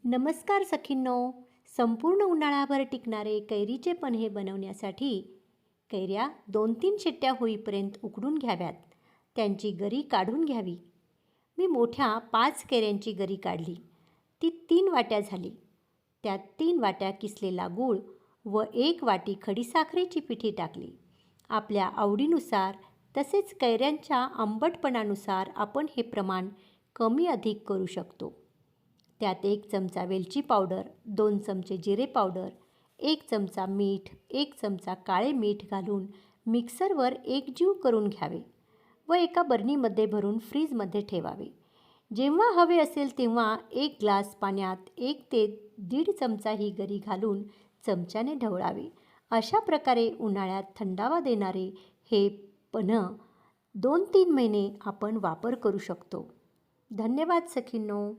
नमस्कार सखींनो. संपूर्ण उन्हाळ्याभर टिकणारे कैरीचे पन्हे बनवण्यासाठी कैऱ्या 2-3 शिट्ट्या होईपर्यंत उकडून घ्याव्यात. त्यांची गरी काढून घ्यावी. मी मोठ्या 5 कैऱ्यांची गरी काढली. ती 3 वाट्या झाली. त्यात 3 वाट्या किसलेला गूळ व 1 वाटी खडीसाखरेची पिठी टाकली. आपल्या आवडीनुसार तसेच कैऱ्यांच्या आंबटपणानुसार आपण हे प्रमाण कमी अधिक करू शकतो. त्यात 1 चमचा वेलची पावडर, 2 चमचे जिरे पावडर, 1 चमचा मीठ, 1 चमचा काळे मीठ घालून मिक्सरवर एकजीव करून घ्यावे व एका बरणीमध्ये भरून फ्रीजमध्ये ठेवावे. जेव्हा हवे असेल तेव्हा 1 ग्लास पाण्यात 1 ते 1.5 चमचा ही गरी घालून चमच्याने ढवळावे. अशा प्रकारे उन्हाळ्यात थंडावा देणारे हे पन्ह 2-3 महिने आपण वापर करू शकतो. धन्यवाद सखींनो.